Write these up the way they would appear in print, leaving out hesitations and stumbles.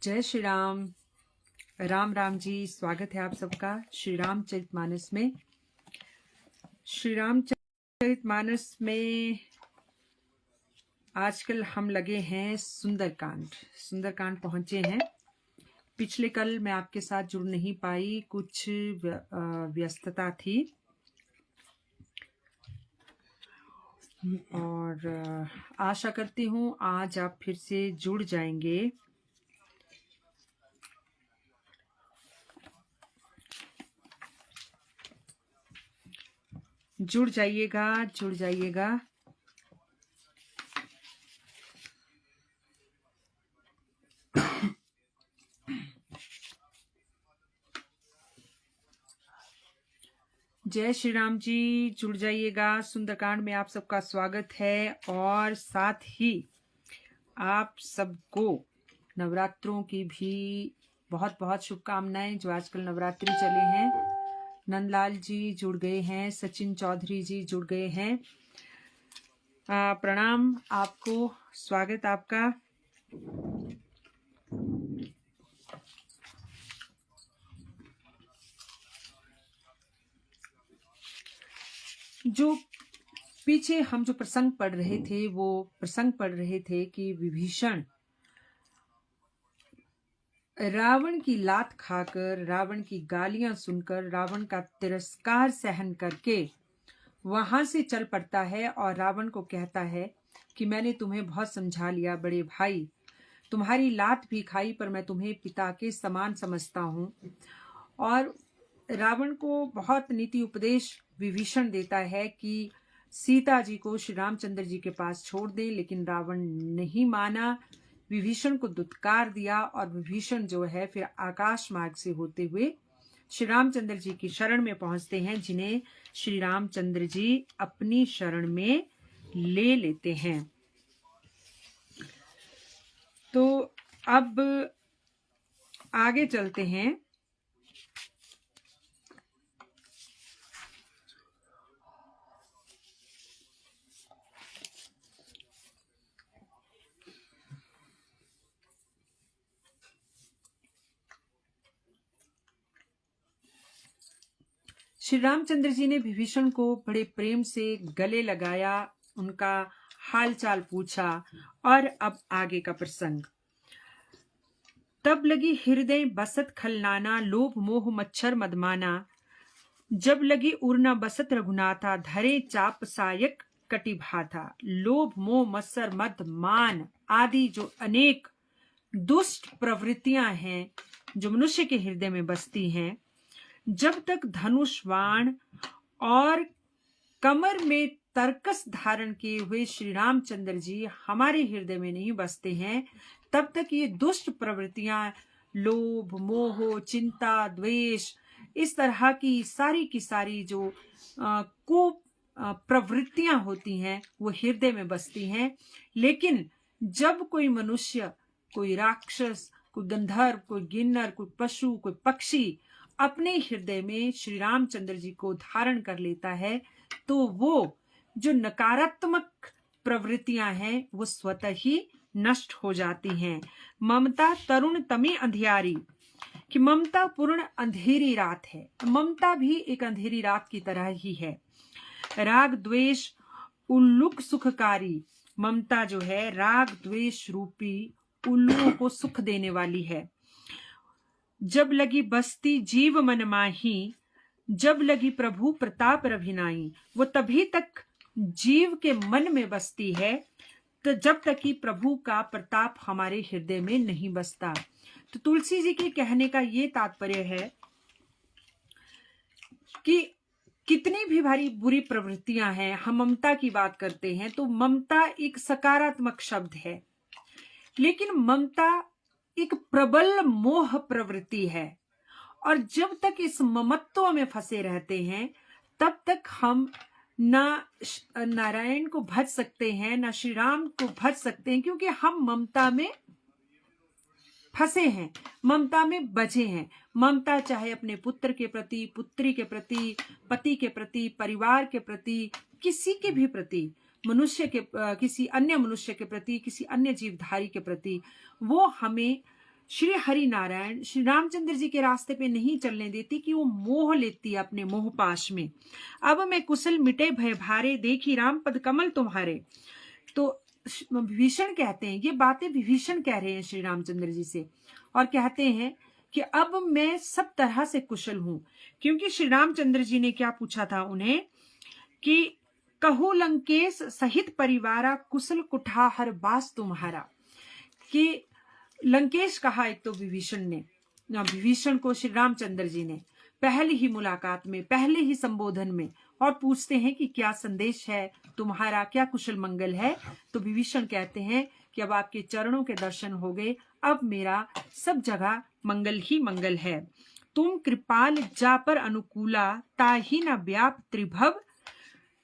जय श्री राम। राम राम जी। स्वागत है आप सबका श्री रामचरितमानस में। श्री रामचरितमानस में आजकल हम लगे हैं सुंदरकांड पहुंचे हैं। पिछले कल मैं आपके साथ जुड़ नहीं पाई, कुछ व्यस्तता थी और आशा करती हूँ आज आप फिर से जुड़ जाएंगे। जुड़ जाइएगा। जय श्री राम जी, जुड़ जाइएगा। सुंदरकांड में आप सबका स्वागत है और साथ ही आप सबको नवरात्रों की भी बहुत बहुत शुभकामनाएं। जो आजकल नवरात्रि चले हैं, नंदलाल जी जुड़ गए हैं, सचिन चौधरी जी जुड़ गए हैं। प्रणाम आपको, स्वागत आपका। जो पीछे हम जो प्रसंग पढ़ रहे थे, वो प्रसंग पढ़ रहे थे कि विभीषण रावण की लात खाकर, रावण की गालियां सुनकर, रावण का तिरस्कार सहन करके वहां से चल पड़ता है और रावण को कहता है कि मैंने तुम्हें बहुत समझा लिया बड़े भाई, तुम्हारी लात भी खाई पर मैं तुम्हें पिता के समान समझता हूं। और रावण को बहुत नीति उपदेश विभीषण देता है कि सीता जी को श्री रामचंद्र जी के पास छोड़ दे, लेकिन रावण नहीं माना, विभीषण को दुत्कार दिया और विभीषण जो है फिर आकाश मार्ग से होते हुए श्री रामचंद्र जी की शरण में पहुंचते हैं, जिन्हें श्री रामचंद्र जी अपनी शरण में ले लेते हैं। तो अब आगे चलते हैं। श्री रामचंद्र जी ने विभीषण को बड़े प्रेम से गले लगाया, उनका हालचाल पूछा। और अब आगे का प्रसंग। तब लगी हृदय बसत खलनाना, लोभ मोह मच्छर मदमाना। जब लगी उड़ना बसत रघुनाथा, धरे चाप सायक कटि भाथा। लोभ मोह मत्सर मद मान आदि जो अनेक दुष्ट प्रवृत्तियां हैं जो मनुष्य के हृदय में बसती हैं, जब तक धनुष बाण और कमर में तरकस धारण किए हुए श्री रामचंद्र जी हमारे हृदय में नहीं बसते हैं, तब तक ये दुष्ट प्रवृत्तियां, लोभ मोह चिंता द्वेष, इस तरह की सारी जो को प्रवृत्तियां होती हैं वो हृदय में बसती हैं। लेकिन जब कोई मनुष्य, कोई राक्षस, कोई गंधर्व, कोई गिन्नर, कोई पशु, कोई पक्षी अपने हृदय में श्री रामचंद्र जी को धारण कर लेता है, तो वो जो नकारात्मक प्रवृत्तियां हैं वो स्वतः ही नष्ट हो जाती हैं। ममता तरुण तमी अंधियारी, कि ममता पूर्ण अंधेरी रात है। ममता भी एक अंधेरी रात की तरह ही है। राग द्वेष उल्लुक सुखकारी, ममता जो है राग द्वेष रूपी उल्लुओं को सुख देने वाली है। जब लगी बस्ती जीव मन माही, जब लगी प्रभु प्रताप रभिनाई। वो तभी तक जीव के मन में बसती है तो जब तक कि प्रभु का प्रताप हमारे हृदय में नहीं बसता। तो तुलसी जी के कहने का ये तात्पर्य है कि कितनी भी भारी बुरी प्रवृत्तियां हैं, हम ममता की बात करते हैं तो ममता एक सकारात्मक शब्द है, लेकिन ममता एक प्रबल मोह प्रवृत्ति है। और जब तक इस ममत्व में फंसे रहते हैं तब तक हम ना नारायण को भज सकते हैं, ना श्री राम को भज सकते हैं, क्योंकि हम ममता में फंसे हैं, ममता में बझे हैं। ममता चाहे अपने पुत्र के प्रति, पुत्री के प्रति, पति के प्रति, परिवार के प्रति, किसी के भी प्रति, किसी अन्य मनुष्य के प्रति, किसी अन्य जीवधारी के प्रति, वो हमें श्री हरि नारायण श्री रामचंद्र जी के रास्ते पे नहीं चलने देती कि वो मोह लेती है अपने मोह पाश में। अब मैं कुशल मिटे भय भारे, देखी राम पद कमल तुम्हारे। तो विभीषण कहते हैं, ये बातें विभीषण कह रहे हैं श्री रामचंद्र जी से, और कहते हैं कि अब मैं सब तरह से कुशल हूं। क्योंकि श्री रामचंद्र जी ने क्या पूछा था उन्हें कि कहू लंकेश सहित परिवारा, कुशल कुठार बास तुम्हारा। कि लंकेश कहा एक तो विभीषण ने, विभीषण को श्री रामचंद्र जी ने पहली ही मुलाकात में, पहले ही संबोधन में, और पूछते हैं कि क्या संदेश है तुम्हारा, क्या कुशल मंगल है। तो विभीषण कहते हैं कि अब आपके चरणों के दर्शन हो गए, अब मेरा सब जगह मंगल ही मंगल है। तुम कृपाल जा पर अनुकूला, ताही न व्याप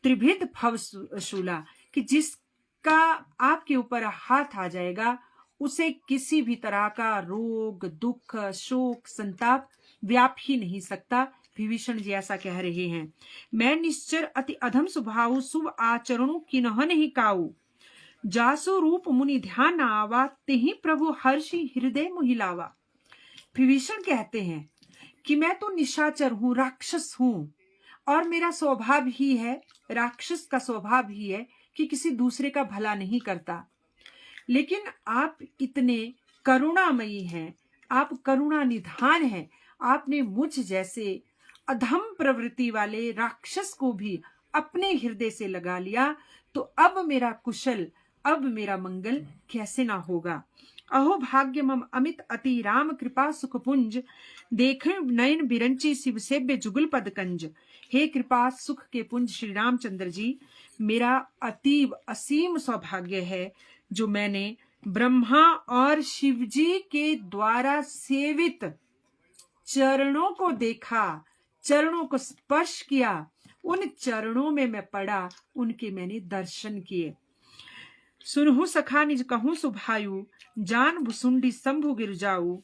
त्रिभिद भव शूला। कि जिसका आपके ऊपर हाथ आ जाएगा उसे किसी भी तरह का रोग, दुख, शोक, संताप व्याप ही नहीं सकता। विभीषण जी ऐसा कह रहे हैं। मैं निश्चर अति अधम स्वभाव, शुभ आचरणों की नह नहीं काऊ, जासु रूप मुनि ध्यान आवा, तेहि प्रभु हर्षि हृदय मोहिलावा। विभीषण कहते हैं कि मैं तो निशाचर हूं, राक्षस हूं, और मेरा स्वभाव ही है, राक्षस का स्वभाव ही है कि किसी दूसरे का भला नहीं करता। लेकिन आप इतने करुणामयी हैं, आप करुणा निधान हैं, आपने मुझ जैसे अधम प्रवृत्ति वाले राक्षस को भी अपने हृदय से लगा लिया, तो अब मेरा कुशल, अब मेरा मंगल कैसे ना होगा। अहो भाग्य मम अमित अति, राम कृपा सुखपुंज, देखे नयन बिरंची शिव सेव्य जुगल पद कंज। हे कृपा सुख के पुंज श्री रामचंद्र जी, मेरा अतीब असीम सौभाग्य है जो मैंने ब्रह्मा और शिव जी के द्वारा सेवित चरणों को देखा, चरणों को स्पर्श किया, उन चरणों में मैं पड़ा, उनके मैंने दर्शन किए। सुनहु सखा निज कहूं सुभायु, जान भुसुंडी शंभु गिर जाऊ,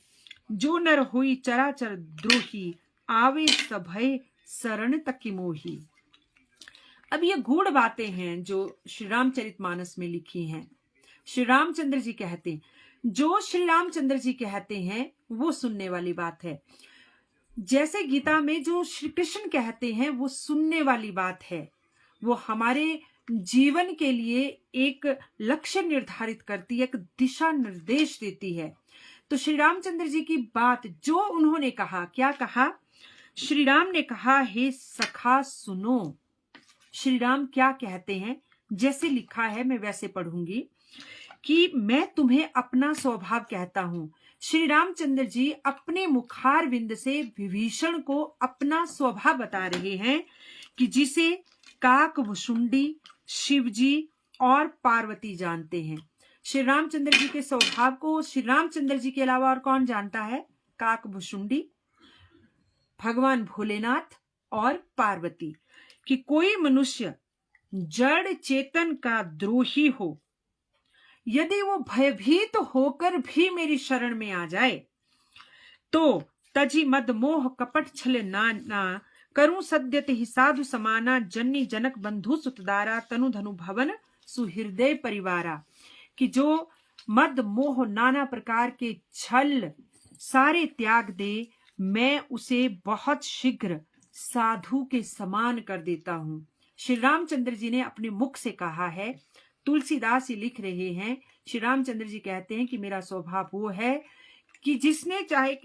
जो नर हुई चराचर द्रोही, आवे सभय शरण तक मोही। अब ये गूढ़ बातें हैं जो श्री रामचरितमानस में लिखी हैं। श्री रामचंद्र जी कहते हैं, जो श्री रामचंद्र जी कहते हैं वो सुनने वाली बात है। जैसे गीता में जो श्री कृष्ण कहते हैं वो सुनने वाली बात है, वो हमारे जीवन के लिए एक लक्ष्य निर्धारित करती है, एक दिशा निर्देश देती है। तो श्री रामचंद्र जी की बात जो उन्होंने कहा, क्या कहा? श्री राम ने कहा, हे सखा सुनो। श्री राम क्या कहते हैं, जैसे लिखा है मैं वैसे पढ़ूंगी कि मैं तुम्हें अपना स्वभाव कहता हूं। श्री रामचंद्र जी अपने मुखारविंद से विभीषण को अपना स्वभाव बता रहे हैं कि जिसे काकभुशुंडी, शिवजी और पार्वती जानते हैं। श्री रामचंद्र जी के स्वभाव को श्री रामचंद्र जी के अलावा और कौन जानता है? काकभुशुंडी, भगवान भोलेनाथ और पार्वती। कि कोई मनुष्य जड़ चेतन का द्रोही हो, यदि वो भयभीत होकर भी मेरी शरण में आ जाए, तो तजी मद मोह कपट छल नाना, करूं सद्यत ही साधु समाना, जन्नी जनक बंधु सुतदारा, तनु धनु भवन सुहृदय परिवारा। कि जो मद मोह नाना प्रकार के छल सारे त्याग दे, मैं उसे बहुत शीघ्र साधु के समान कर देता हूं। श्री रामचंद्र जी ने अपने मुख से कहा है। तुलसीदास ही लिख रहे हैं, श्री रामचंद्र जी कहते हैं कि मेरा स्वभाव वो है कि जिसने चाहे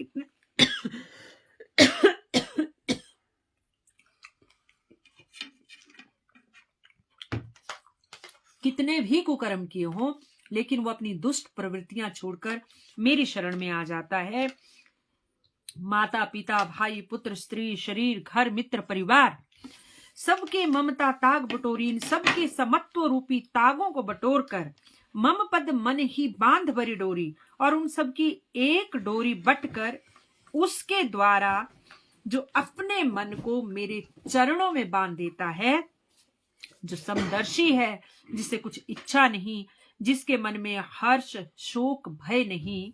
कितने भी कुकर्म किए हों, लेकिन वो अपनी दुष्ट प्रवृत्तियां छोड़कर मेरी शरण में आ जाता है। माता पिता भाई पुत्र स्त्री शरीर घर मित्र परिवार सबके ममता ताग बटोरीन, सबके समत्व रूपी तागों को बटोर कर मम पद मन ही बांध बरी डोरी, और उन सबकी एक डोरी बटकर उसके द्वारा जो अपने मन को मेरे चरणों में बांध देता है, जो समदर्शी है, जिसे कुछ इच्छा नहीं, जिसके मन में हर्ष शोक भय नहीं,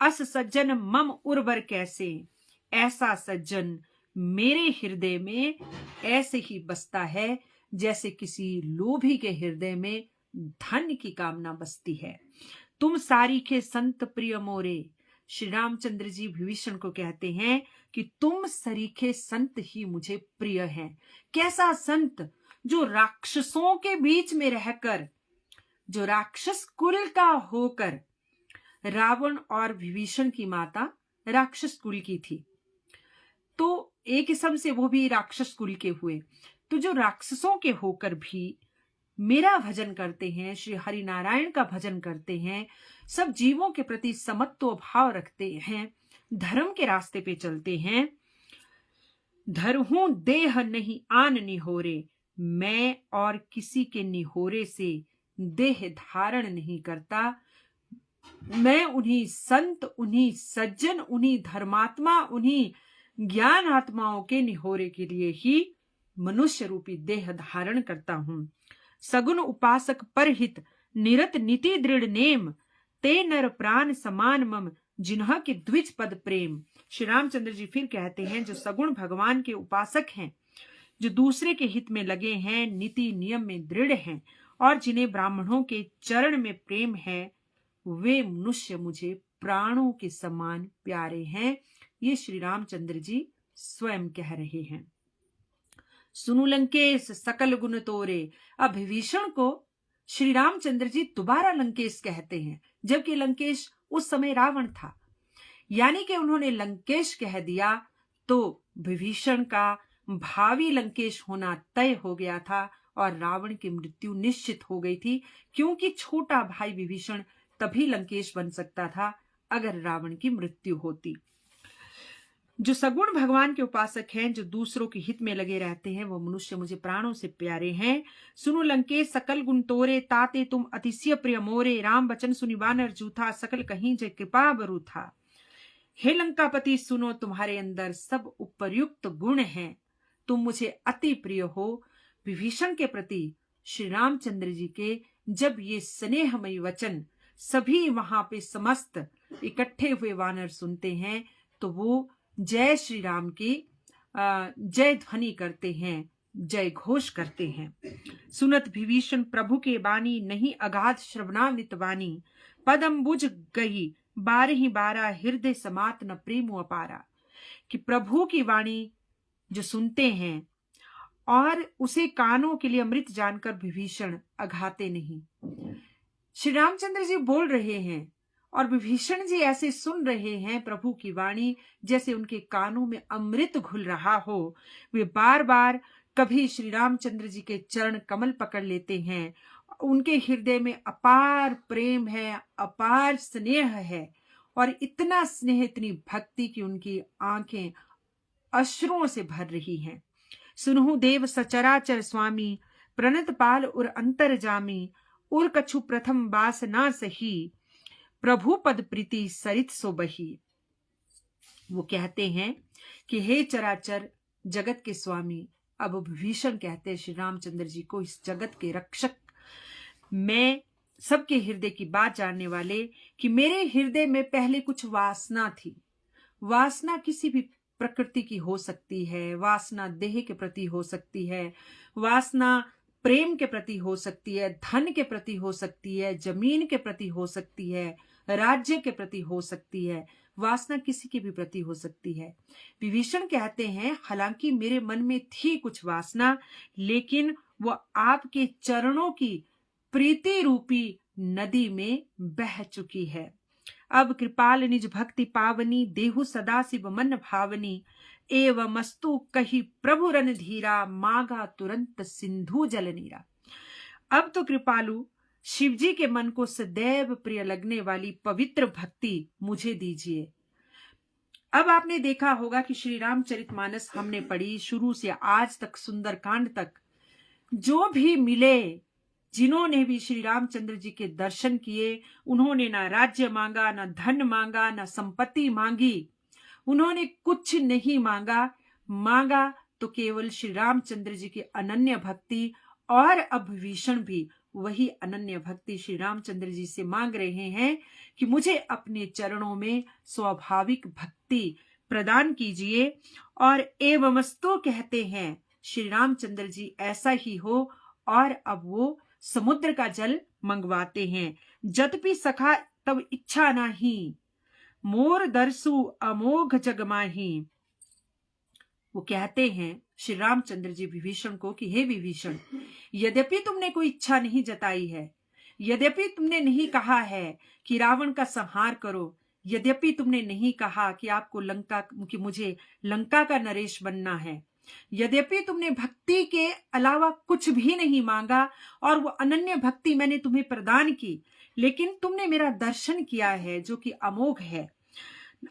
अस सज्जन मम उर्वर कैसे, ऐसा सज्जन मेरे हृदय में ऐसे ही बसता है जैसे किसी लोभी के हृदय में धन की कामना बसती है। तुम सारी के संत प्रिय मोरे, श्री रामचंद्र जी विभीषण को कहते हैं कि तुम सरीखे संत ही मुझे प्रिय हैं। कैसा संत? जो राक्षसों के बीच में रहकर, जो राक्षस कुल का होकर, रावण और विभीषण की माता राक्षस कुल की थी, तो एक हिसाब से वो भी राक्षस कुल के हुए। तो जो राक्षसों के होकर भी मेरा भजन करते हैं, श्री हरि नारायण का भजन करते हैं, सब जीवों के प्रति समत्व भाव रखते हैं, धर्म के रास्ते पे चलते हैं। धरहूं देह नहीं आन निहोरे, मैं और किसी के निहोरे से देह धारण नहीं करता। मैं उन्हीं संत, उन्हीं सज्जन, उन्हीं धर्मात्मा, उन्हीं ज्ञान आत्माओं के निहोरे के लिए ही मनुष्य रूपी देह धारण करता हूं। सगुन उपासक परहित निरत नीति दृढ़ नेम, ते नर प्राण समान मम जिन्ह के द्विज पद प्रेम। श्री रामचंद्र जी फिर कहते हैं, जो सगुण भगवान के उपासक हैं, जो दूसरे के हित में लगे हैं, नीति नियम में दृढ़ हैं और जिन्हें ब्राह्मणों के चरण में प्रेम है, वे मनुष्य मुझे प्राणों के समान प्यारे हैं। ये श्री रामचंद्र जी स्वयं कह रहे हैं। सुनु लंकेश सकल गुण तोरे। अब विभीषण को श्री रामचंद्र जी दोबारा लंकेश कहते हैं, जबकि लंकेश उस समय रावण था। यानी कि उन्होंने लंकेश कह दिया तो विभीषण का भावी लंकेश होना तय हो गया था और रावण की मृत्यु निश्चित हो गई थी, क्योंकि छोटा भाई विभीषण तभी लंकेश बन सकता था अगर रावण की मृत्यु होती। जो सगुण भगवान के उपासक हैं, जो दूसरों के हित में लगे रहते हैं, वो मनुष्य मुझे प्राणों से प्यारे हैं। सुनो लंकेश सकल गुण तोरे, ताते तुम अतिशय प्रिय मोरे। राम बचन सुनि वानर जूथा, सकल कहीं जय कृपा बरु था। हे लंकापति, सुनो तुम्हारे अंदर सब उपयुक्त गुण हैं, तुम मुझे अति प्रिय हो। विभीषण के प्रति श्री रामचंद्र जी के जब ये स्नेहमयी वचन सभी वहां पे समस्त इकट्ठे हुए वानर सुनते हैं, तो वो जय श्री राम की जय ध्वनि करते हैं, जय घोष करते हैं। सुनत विभीषण प्रभु के बानी, नहीं अगाध श्रवणामृत वाणी। पदम्बुज गई 12 हृदय समात न प्रेम अपारा। कि प्रभु की वाणी जो सुनते हैं और उसे कानों के लिए अमृत जानकर विभीषण अघाते नहीं। श्री रामचंद्र जी बोल रहे हैं और विभीषण जी ऐसे सुन रहे हैं प्रभु की वाणी, जैसे उनके कानों में अमृत घुल रहा हो। वे बार बार कभी श्री रामचंद्र जी के चरण कमल पकड़ लेते हैं। उनके हृदय में अपार प्रेम है, अपार स्नेह है और इतना स्नेह, इतनी भक्ति कि उनकी आंखें अश्रुओं से भर रही हैं। सुनहु देव सचराचर स्वामी, प्रणत पाल उर अंतर जामी। उर कछु प्रथम बास ना सही, प्रभु पद प्रीति सरित सो बही। वो कहते हैं कि हे चराचर जगत के स्वामी, अब विभीषण कहते हैं श्री रामचंद्र जी को, इस जगत के रक्षक, मैं सबके हृदय की बात जानने वाले, कि मेरे हृदय में पहले कुछ वासना थी। वासना किसी भी प्रकृति की हो सकती है, वासना देह के प्रति हो सकती है, वासना प्रेम के प्रति हो सकती है, धन के प्रति हो सकती है, जमीन के प्रति हो सकती है, राज्य के प्रति हो सकती है, वासना किसी के भी प्रति हो सकती है। विभीषण कहते हैं, हालांकि मेरे मन में थी कुछ वासना, लेकिन वो आपके चरणों की प्रीति रूपी नदी में बह चुकी है। अब कृपाल निज भक्ति पावनी, देहु सदा शिव मन भावनी। एवं मस्तु कही प्रभु रन धीरा, मागा तुरंत सिंधु जल नीरा। अब तो कृपालु शिव जी के मन को सदैव प्रिय लगने वाली पवित्र भक्ति मुझे दीजिए। अब आपने देखा होगा कि श्री रामचरितमानस हमने पढ़ी शुरू से आज तक, सुंदरकांड तक। जो भी मिले, जिन्होंने भी श्री रामचंद्र जी के दर्शन किए, उन्होंने ना राज्य मांगा, ना धन मांगा, ना संपत्ति मांगी, उन्होंने कुछ नहीं मांगा तो केवल श्री रामचंद्र जी की अनन्य भक्ति। और अब विभीषण भी वही अनन्य भक्ति श्री रामचंद्र जी से मांग रहे हैं कि मुझे अपने चरणों में स्वाभाविक भक्ति प्रदान कीजिए। और एवमस्तु कहते हैं श्री रामचंद्र जी ऐसा ही हो, और अब वो समुद्र का जल मंगवाते हैं। जतपि सखा तब इच्छा नाही, मोर दरसु अमोघ जगमाही। वो कहते हैं श्री रामचंद्र जी विभीषण को कि हे विभीषण, यद्यपि तुमने कोई इच्छा नहीं जताई है, यद्यपि तुमने नहीं कहा है कि रावण का संहार करो, यद्यपि तुमने नहीं कहा कि आपको कि मुझे लंका का नरेश बनना है, यद्यपि तुमने भक्ति के अलावा कुछ भी नहीं मांगा और वो अनन्य भक्ति मैंने तुम्हें प्रदान की, लेकिन तुमने मेरा दर्शन किया है जो कि अमोघ है।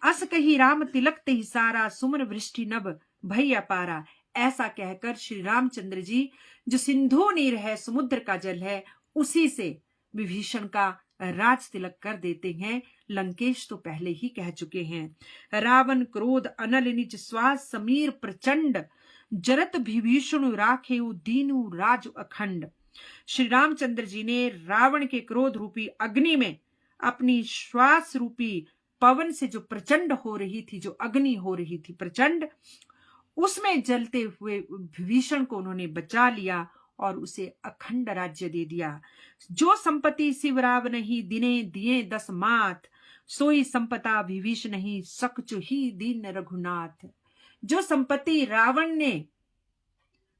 अस कही राम तिलक ते सारा, सुमन वृष्टि नभ भई अपारा। ऐसा कहकर श्री रामचंद्र जी जो सिंधु नीर है, समुद्र का जल है, उसी से विभीषण का राज तिलक कर देते हैं। लंकेश तो पहले ही कह चुके हैं। रावण क्रोध अनल निज श्वास, समीर प्रचंड जरत विभीषण राखे दीनु राज अखंड। श्री रामचंद्र जी ने रावण के क्रोध रूपी अग्नि में अपनी श्वास रूपी पवन से जो प्रचंड हो रही थी, जो अग्नि हो रही थी प्रचंड, उसमें जलते हुए विभीषण को उन्होंने बचा लिया और उसे अखंड राज्य दे दिया। जो संपत्ति शिवराव नहीं, दिने दिए 10 मात, सोई संपता विभीषण नहीं, सकचु ही दीन रघुनाथ। जो संपत्ति रावण ने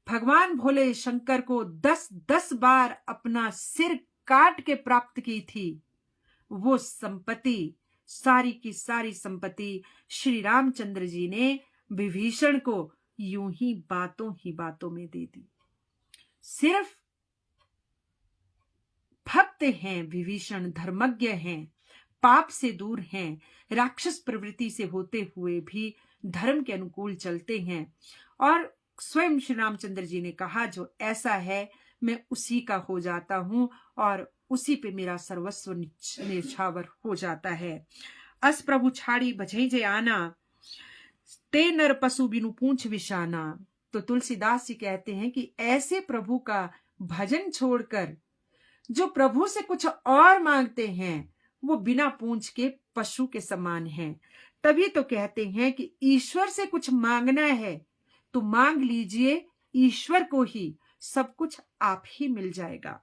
भगवान भोले शंकर को 10-10 बार अपना सिर काट के प्राप्त की थी, वो संपत्ति, सारी की सारी संपत्ति श्री रामचंद्र जी ने विभीषण को यूं ही बातों में दे दी। सिर्फ भक्त हैं विभीषण, धर्मज्ञ हैं, पाप से दूर हैं, राक्षस प्रवृत्ति से होते हुए भी धर्म के अनुकूल चलते हैं। और स्वयं श्री रामचंद्र जी ने कहा जो ऐसा है मैं उसी का हो जाता हूं और उसी पे मेरा सर्वस्व निछावर हो जाता है। अस प्रभु छाड़ी बझई जे आना, ते नर पशु बिनु पूंछ विशाना। तो तुलसीदास जी कहते हैं कि ऐसे प्रभु का भजन छोड़कर जो प्रभु से कुछ और मांगते हैं वो बिना पूंछ के पशु के समान हैं। तभी तो कहते हैं कि ईश्वर से कुछ मांगना है तो मांग लीजिए, ईश्वर को ही सब कुछ आप ही मिल जाएगा।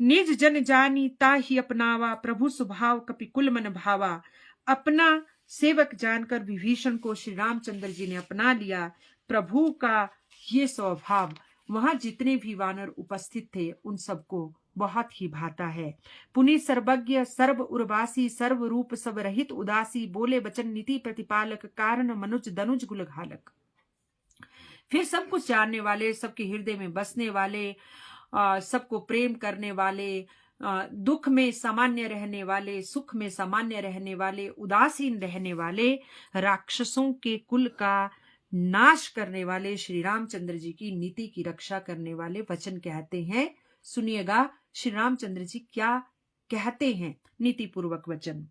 निज जन जानी ताहि अपनावा, प्रभु स्वभाव कपि कुल मन भावा। अपना सेवक जानकर विभीषण को श्री रामचंद्र जी ने अपना लिया। प्रभु का ये स्वभाव वहां जितने भी वानर उपस्थित थे उन सबको बहुत ही भाता है। पुनि सर्वज्ञ सर्व उर्वासी, सर्व रूप सब रहित उदासी, बोले वचन नीति प्रतिपालक, कारण मनुज दनुज गुल घालक। फिर सब कुछ जानने वाले, सबके हृदय में बसने वाले, सबको प्रेम करने वाले, दुख में सामान्य रहने वाले, सुख में सामान्य रहने वाले, उदासीन रहने वाले, राक्षसों के कुल का नाश करने वाले, श्री रामचंद्र जी की नीति की रक्षा करने वाले वचन कहते हैं। सुनिएगा श्री रामचंद्र जी क्या कहते हैं, नीति पूर्वक वचन।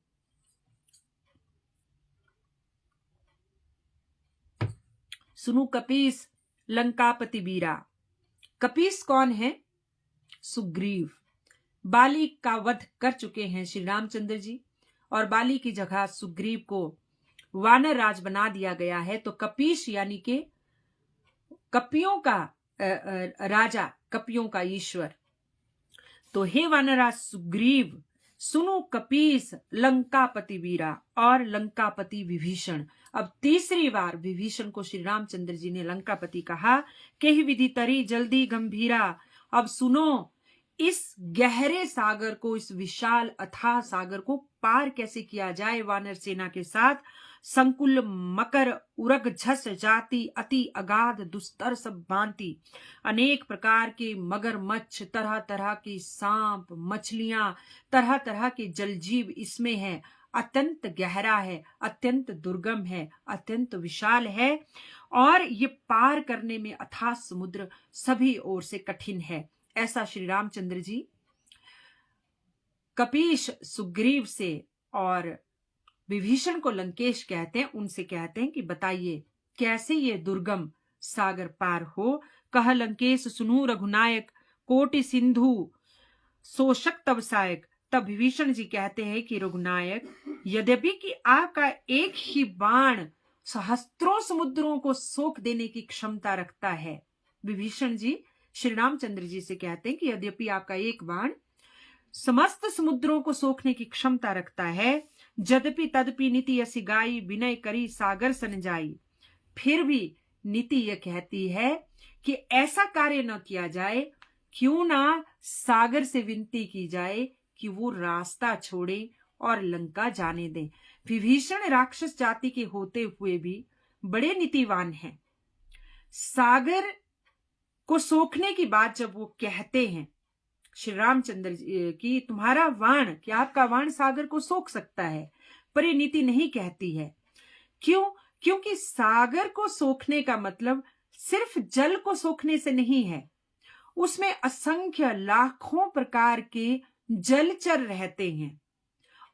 सुनु कपीस लंकापति वीरा। कपीस कौन है? सुग्रीव। बाली का वध कर चुके हैं श्री रामचंद्र जी और बाली की जगह सुग्रीव को वानर राज बना दिया गया है। तो कपीश यानी के कपियों का राजा, कपियों का ईश्वर। तो हे वानराज सुग्रीव, सुनो कपीस लंकापति वीरा और लंकापति विभीषण। अब तीसरी बार विभीषण को श्री रामचंद्र जी ने लंकापति कहा। केहि विधि तरी जल्दी गंभीरा। अब सुनो, इस गहरे सागर को, इस विशाल अथाह सागर को पार कैसे किया जाए वानर सेना के साथ। संकुल मकर उरग झस जाति, अति अगाध दुस्तर सब भांति। अनेक प्रकार के मगरमच्छ, तरह तरह के सांप, मछलियां, तरह तरह के जलजीव इसमें है। अत्यंत गहरा है, अत्यंत दुर्गम है, अत्यंत विशाल है और ये पार करने में अथाह समुद्र सभी ओर से कठिन है। ऐसा श्री रामचंद्र जी कपीश सुग्रीव से और विभीषण को लंकेश कहते हैं, उनसे कहते हैं कि बताइए कैसे ये दुर्गम सागर पार हो। कह लंकेश सुनु रघुनायक, कोटि सिंधु शोषक तब सायक। तब विभीषण जी कहते हैं कि रघुनायक, यद्यपि कि आपका एक ही बाण सहस्त्रों समुद्रों को सोख देने की क्षमता रखता है। विभीषण जी श्री रामचंद्र जी से कहते हैं कि यद्यपि आपका एक बाण समस्त समुद्रों को सोखने की क्षमता रखता है, यद्यपि तदपि नीति यसी गाई, विनय करी सागर सन जाई। फिर भी नीति यह कहती है कि ऐसा कार्य न किया जाए, क्यों ना सागर से विनती की जाए कि वो रास्ता छोड़े और लंका जाने दें। विभीषण राक्षस जाति के होते हुए भी बड़े नीतिवान हैं। सागर को सोखने की बात जब वो कहते हैं श्री रामचंद्र की, तुम्हारा वाण, क्या आपका वाण सागर को सोख सकता है, पर ये नीति नहीं कहती है। क्यों? क्योंकि सागर को सोखने का मतलब सिर्फ जल को सोखने से नहीं है, उसमें असंख्य लाखों प्रकार के जलचर रहते हैं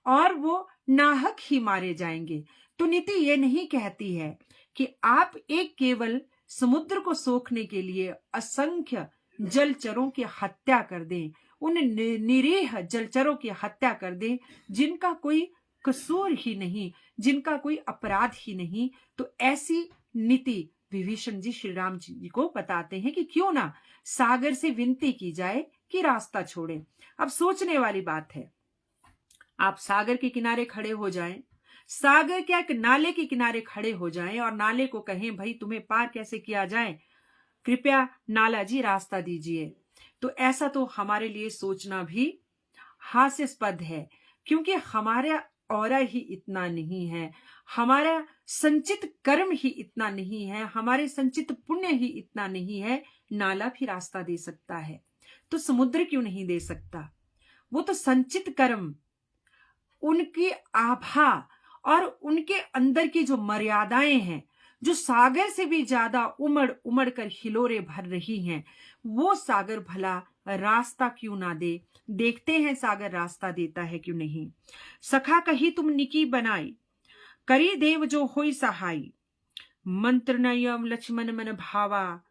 और वो नाहक ही मारे जाएंगे। तो नीति ये नहीं कहती है कि आप एक केवल समुद्र को सोखने के लिए असंख्य जलचरों की हत्या कर दें, उन निरीह जलचरों की हत्या कर दें जिनका कोई कसूर ही नहीं, जिनका कोई अपराध ही नहीं। तो ऐसी नीति विभीषण जी श्री राम जी को बताते हैं कि क्यों ना सागर से विनती की जाए कि रास्ता छोड़े। अब सोचने वाली बात है, आप सागर के किनारे खड़े हो जाएं, सागर क्या एक नाले के किनारे खड़े हो जाएं और नाले को कहें भाई तुम्हें पार कैसे किया जाए, कृपया नाला जी रास्ता दीजिए। तो ऐसा तो हमारे लिए सोचना भी हास्यास्पद है, क्योंकि हमारा औरा ही इतना नहीं है, हमारा संचित कर्म ही इतना नहीं है, हमारे संचित पुण्य ही इतना नहीं है। नाला भी रास्ता दे सकता है तो समुद्र क्यों नहीं दे सकता? वो तो संचित कर्म, उनकी आभा और उनके अंदर की जो मर्यादाएं हैं, जो सागर से भी ज्यादा उमड़ उमड़ कर हिलोरे भर रही हैं, वो सागर भला रास्ता क्यों ना दे। देखते हैं सागर रास्ता देता है क्यों नहीं। सखा कही तुम निकी बनाई, करी देव जो होई सहाई। मंत्र नयम लक्ष्मण मन भावा,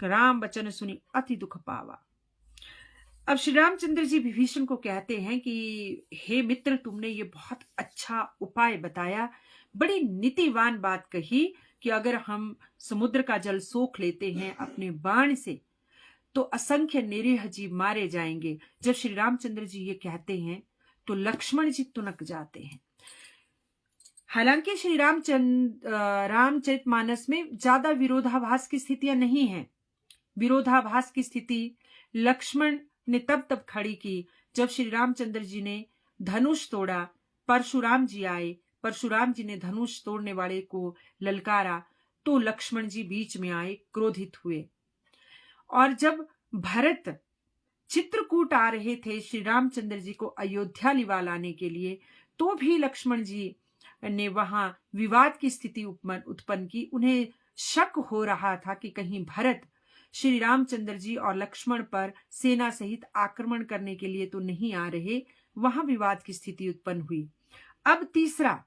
राम बचन सुनी अति दुख पावा। अब श्री रामचंद्र जी विभीषण को कहते हैं कि हे मित्र, तुमने ये बहुत अच्छा उपाय बताया, बड़ी नीतिवान बात कही कि अगर हम समुद्र का जल सोख लेते हैं अपने बाण से तो असंख्य निरीह जीव मारे जाएंगे। जब श्री रामचंद्र जी ये कहते हैं तो लक्ष्मण जी तुनक जाते हैं। हालांकि श्री रामचरितमानस में ज्यादा विरोधाभास की स्थितियां नहीं है। विरोधाभास की स्थिति लक्ष्मण ने तब खड़ी की जब श्री रामचंद्र जी ने धनुष तोड़ा, परशुराम जी आए, परशुराम जी ने धनुष तोड़ने वाले को ललकारा तो लक्ष्मण जी बीच में आए, क्रोधित हुए। और जब भरत चित्रकूट आ रहे थे श्री रामचंद्र जी को अयोध्या लिवा लाने के लिए, तो भी लक्ष्मण जी ने वहां विवाद की स्थिति उत्पन्न की। उन्हें शक हो रहा था कि कहीं भरत श्री रामचंद्र जी और लक्ष्मण पर सेना सहित आक्रमण करने के लिए तो नहीं आ रहे, वहां विवाद की स्थिति उत्पन्न हुई। अब तीसरा,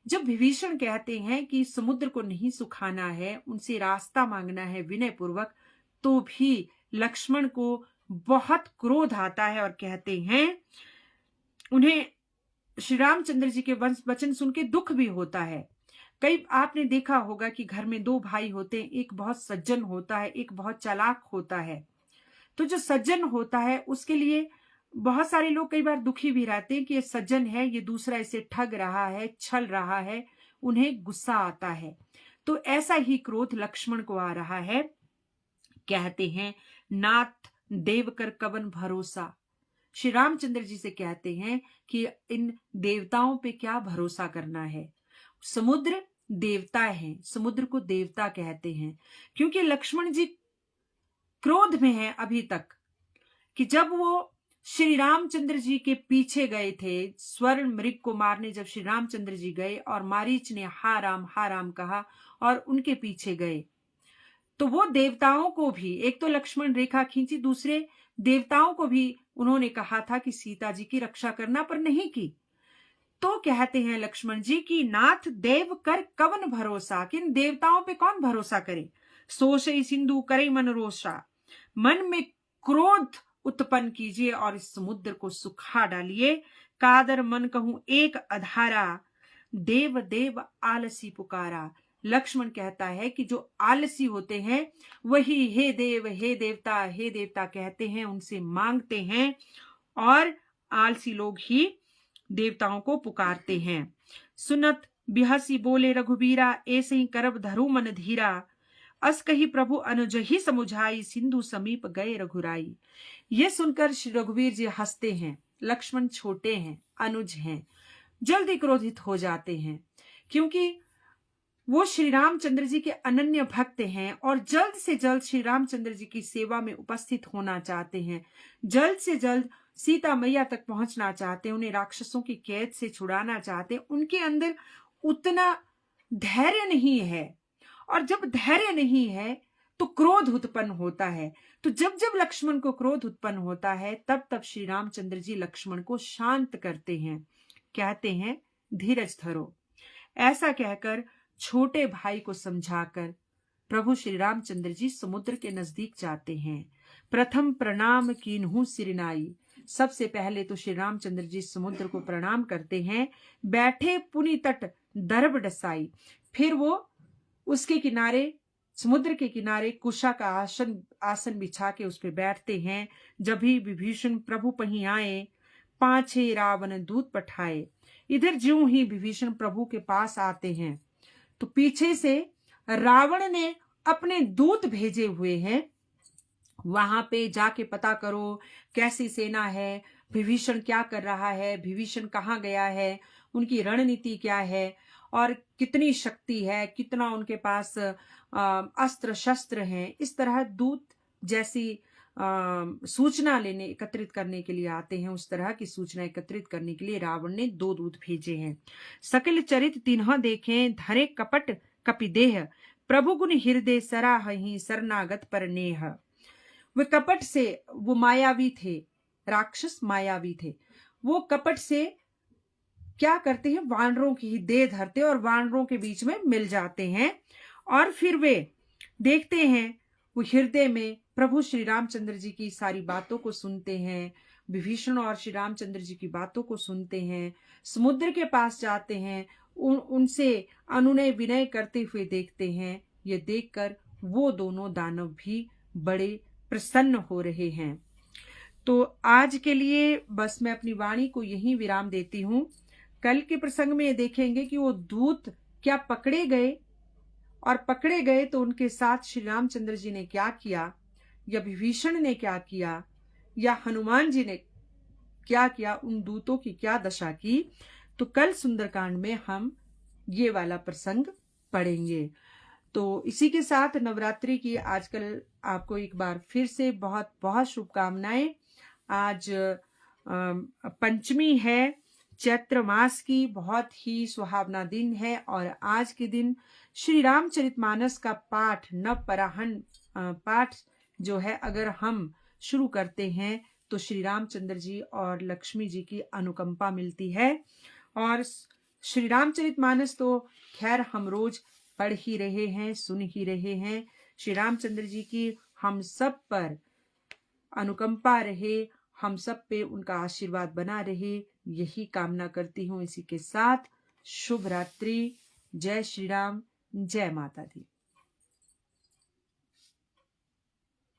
जब विभीषण कहते हैं कि समुद्र को नहीं सुखाना है, उनसे रास्ता मांगना है विनय पूर्वक, तो भी लक्ष्मण को बहुत क्रोध आता है और कहते हैं, उन्हें श्री रामचंद्र जी के वचन सुन के दुख भी होता है। कई आपने देखा होगा कि घर में दो भाई होते हैं, एक बहुत सज्जन होता है, एक बहुत चालाक होता है। तो जो सज्जन होता है उसके लिए बहुत सारे लोग कई बार दुखी भी रहते हैं कि ये सज्जन है, ये दूसरा इसे ठग रहा है, छल रहा है, उन्हें गुस्सा आता है। तो ऐसा ही क्रोध लक्ष्मण को आ रहा है। कहते हैं, नाथ देव कर कवन भरोसा। श्री रामचंद्र जी से कहते हैं कि इन देवताओं पे क्या भरोसा करना है। समुद्र देवता है, समुद्र को देवता कहते हैं, क्योंकि लक्ष्मण जी क्रोध में हैं अभी तक कि जब वो श्री रामचंद्र जी के पीछे गए थे स्वर्ण मृग को मारने, जब श्री रामचंद्र जी गए और मारीच ने हा राम कहा और उनके पीछे गए, तो वो देवताओं को भी, एक तो लक्ष्मण रेखा खींची, दूसरे देवताओं को भी उन्होंने कहा था कि सीता जी की रक्षा करना, पर नहीं की। तो कहते हैं लक्ष्मण जी कि नाथ देव कर कवन भरोसा, कि इन देवताओं पे कौन भरोसा करे। सोशे सिंधु करे मन रोषा, मन में क्रोध उत्पन्न कीजिए और इस समुद्र को सुखा डालिए। कादर मन कहूं एक अधारा, देव देव आलसी पुकारा। लक्ष्मण कहता है कि जो आलसी होते हैं वही हे देव हे देवता कहते हैं, उनसे मांगते हैं, और आलसी लोग ही देवताओं को पुकारते हैं। सुनत बिहसी बोले रघुबीरा, ऐसे ही करब धरु मन धीरा। अस कही प्रभु अनुज ही समुझाई, सिंधु समीप गए रघुराई। ये सुनकर श्री रघुवीर जी हंसते हैं। लक्ष्मण छोटे हैं, अनुज हैं, जल्दी क्रोधित हो जाते हैं, क्योंकि वो श्री रामचंद्र जी के अनन्य भक्त हैं और जल्द से जल्द श्री रामचंद्र जी की सेवा में उपस्थित होना चाहते हैं, जल्द से जल्द सीता मैया तक पहुंचना चाहते हैं, उन्हें राक्षसों की कैद से छुड़ाना चाहते हैं। उनके अंदर उतना धैर्य नहीं है, और जब धैर्य नहीं है तो क्रोध उत्पन्न होता है। तो जब जब लक्ष्मण को क्रोध उत्पन्न होता है, तब तब श्री रामचंद्र जी लक्ष्मण को शांत करते हैं, कहते हैं धीरज धरो। ऐसा कहकर छोटे भाई को समझाकर प्रभु श्री रामचंद्र जी समुद्र के नजदीक जाते हैं। प्रथम प्रणाम कीन्हु सिरनाई। सबसे पहले तो श्री रामचंद्र जी समुद्र को प्रणाम करते हैं। बैठे पुनि तट दर्भ डसाई। फिर वो उसके किनारे, समुद्र के किनारे कुशा का आसन बिछा के उस पर बैठते हैं। जब भी विभीषण प्रभु पही आए, पांचे रावण दूत पठाए। इधर ज्यों ही विभीषण प्रभु के पास आते हैं तो पीछे से रावण ने अपने दूत भेजे हुए हैं, वहां पे जाके पता करो कैसी सेना है, विभीषण क्या कर रहा है, विभीषण कहाँ गया है, उनकी रणनीति क्या है और कितनी शक्ति है, कितना उनके पास अस्त्र शस्त्र हैं। इस तरह दूत जैसी सूचना लेने एकत्रित करने के लिए आते हैं, उस तरह की सूचना एकत्रित करने के लिए रावण ने 2 दूत भेजे हैं। सकल चरित तिन्ह देखें, धरे कपट कपिदेह। प्रभु गुण हृदय सराहहि, शरणागत पर नेह। वे कपट से, वो मायावी थे, राक्षस मायावी थे। वो कपट से क्या करते हैं, वानरों की ही देह धरते और वानरों के बीच में मिल जाते हैं। और फिर वे देखते हैं, वो हृदय में प्रभु श्री रामचंद्र जी की सारी बातों को सुनते हैं, विभीषण और श्री रामचंद्र जी की बातों को सुनते हैं, समुद्र के पास जाते हैं, उनसे अनुनय विनय करते हुए देखते हैं। ये देखकर वो दोनों दानव भी बड़े प्रसन्न हो रहे हैं। तो आज के लिए बस मैं अपनी वाणी को यहीं विराम देती हूं। कल के प्रसंग में देखेंगे कि वो दूत क्या पकड़े गए, और पकड़े गए तो उनके साथ श्री रामचंद्र जी ने क्या किया, या विभीषण ने क्या किया, या हनुमान जी ने क्या किया, उन दूतों की क्या दशा की। तो कल सुंदरकांड में हम ये वाला प्रसंग पढ़ेंगे। तो इसी के साथ नवरात्रि की आजकल आपको एक बार फिर से बहुत बहुत शुभकामनाएं। आज पंचमी है, चैत्र मास की, बहुत ही सुहावना दिन है। और आज के दिन श्री रामचरितमानस का पाठ, नवपराहन पाठ जो है, अगर हम शुरू करते हैं तो श्री रामचंद्र जी और लक्ष्मी जी की अनुकंपा मिलती है। और श्री रामचरितमानस तो खैर हम रोज पढ़ ही रहे हैं, सुन ही रहे हैं। श्री रामचंद्र जी की हम सब पर अनुकंपा रहे, हम सब पे उनका आशीर्वाद बना रहे, यही कामना करती हूँ। इसी के साथ शुभ रात्रि। जय श्री राम, जय माता दी।